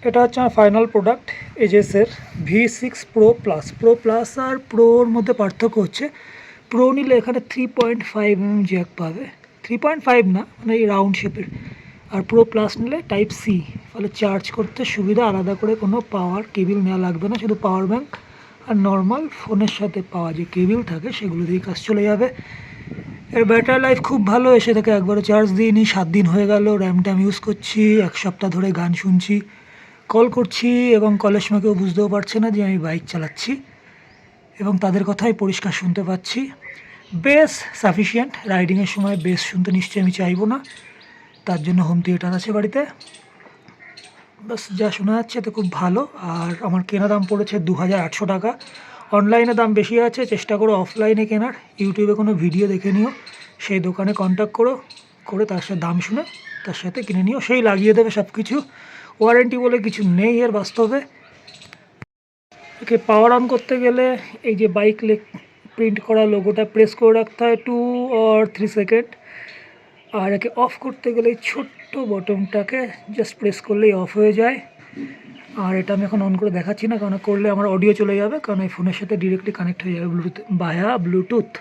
এটা হচ্ছে আমার ফাইনাল প্রোডাক্ট এজেসের V6 Pro প্লাস আর প্রোর মধ্যে পার্থক্য হচ্ছে প্রো নিলে এখানে 3.5 জ্যাক পাবে, 3.5 না, মানে এই রাউন্ড শেপের। আর প্রো প্লাস নিলে টাইপ সি, ফলে চার্জ করতে সুবিধা, আলাদা করে কোনো পাওয়ার কেবিল নেওয়া লাগবে না, শুধু পাওয়ার ব্যাঙ্ক আর নর্মাল ফোনের সাথে পাওয়া যে কেবিল থাকে সেগুলো দিয়ে কাজ চলে যাবে। এর ব্যাটারি লাইফ খুব ভালো, এসে থেকে একবারও চার্জ দিইনি, 7 দিন হয়ে গেল। র্যাম ট্যাম ইউজ করছি, 1 সপ্তাহ ধরে গান শুনছি, কল করছি, এবং কলের সময় কেউ বুঝতেও পারছে না যে আমি বাইক চালাচ্ছি, এবং তাদের কথাই পরিষ্কার শুনতে পাচ্ছি। বেস সাফিসিয়েন্ট, রাইডিংয়ের সময় বেস শুনতে নিশ্চয়ই আমি চাইবো না, তার জন্য হোম থিয়েটার আছে বাড়িতে। বাস যা শোনা যাচ্ছে তো খুব ভালো। আর আমার কেনা দাম পড়েছে 2800 টাকা। অনলাইনে দাম বেশি আছে, চেষ্টা করো অফলাইনে কেনার। ইউটিউবে কোনো ভিডিও দেখে নিও, সেই দোকানে কন্ট্যাক্ট করে তার সাথে দাম শুনে তার সাথে কিনে নিও, সেই লাগিয়ে দেবে সব কিছু। ওয়ারেন্টি বলে কিছু নেই এর বাস্তবে। একে পাওয়ার অন করতে গেলে এই যে বাইক প্রিন্ট করা লোগোটা প্রেস করে রাখতে হয় 2 or 3 সেকেন্ড। আর একে অফ করতে গেলে এই ছোট্ট বটনটাকে জাস্ট প্রেস করলেই অফ হয়ে যায়। আর এটা আমি এখন অন করে দেখাচ্ছি না, কারণ করলে আমার অডিও চলে যাবে, কারণ এই ফোনের সাথে ডিরেক্টলি কানেক্ট হয়ে যাবে ব্লুটুথ।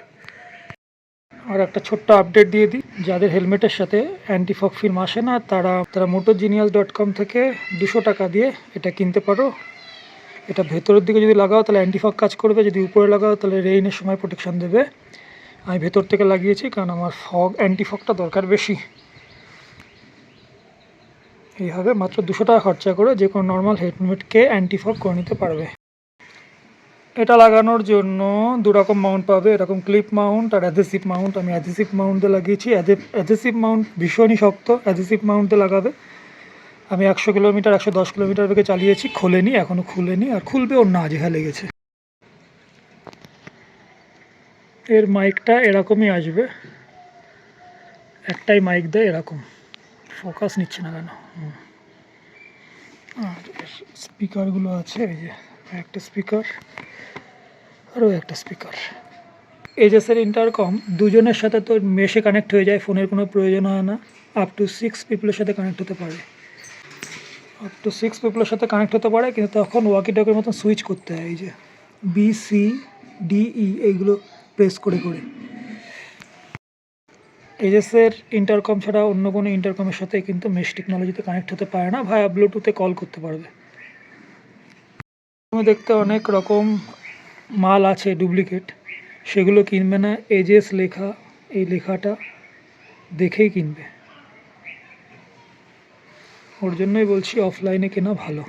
আর একটা ছোট্ট আপডেট দিয়ে দিই, যাদের হেলমেটের সাথে অ্যান্টি ফগ ফিল্ম আসে না, তারা motorgenius.com থেকে 200 টাকা দিয়ে এটা কিনতে পারো। এটা ভেতরের দিকে যদি লাগাও তাহলে অ্যান্টি ফগ কাজ করবে, যদি উপরে লাগাও তাহলে রেইনের সময় প্রোটেকশন দেবে। আমি ভেতর থেকে লাগিয়েছি কারণ আমার অ্যান্টি ফগটা দরকার বেশি। এইভাবে মাত্র 200 টাকা খরচা করে যে কোনো নর্মাল হেলমেটকে অ্যান্টি ফগ করে নিতে পারবে। এটা লাগানোর জন্য 2 রকম মাউন্ট পাবে, এরকম ক্লিপ মাউন্ট আর অ্যাডহেসিভ মাউন্ট। আমি অ্যাডহেসিভ মাউন্টে লাগিয়েছি। অ্যাডহেসিভ মাউন্ট ভীষণই শক্ত, অ্যাডহেসিভ মাউন্টে লাগাবে। আমি 100 কিলোমিটার 110 কিলোমিটার বেগে চালিয়েছি, খোলেনি, এখনও খুলেনি, আর খুলবেও না, যেহা লেগেছে। এর মাইকটা এরকমই আসবে, একটাই মাইক দেয় এরকম, ফোকাস নিচ্ছে না কেন। আর স্পিকারগুলো আছে, এই যে একটা স্পিকার আরও একটা স্পিকার। এজেসের ইন্টারকম দুজনের সাথে তো মেশে কানেক্ট হয়ে যায়, ফোনের কোনো প্রয়োজন হয় না। আপ টু 6 পিপলের সাথে কানেক্ট হতে পারে, কিন্তু তখন ওয়াকি টকির মতন সুইচ করতে হয়, এই যে BCDE এইগুলো প্রেস করে। এজেসের ইন্টারকম ছাড়া অন্য কোনো ইন্টারকমের সাথে কিন্তু মেশ টেকনোলজিতে কানেক্ট হতে পারে না, ভায়া ব্লুটুথে কল করতে পারবে। তুমি দেখতে অনেক রকম মাল আছে ডুপ্লিকেট, সেগুলো কিনবে না। এজেস লেখা, এই লেখাটা দেখেই কিনবে। ওর জন্যই বলছি অফলাইনে কেনা ভালো।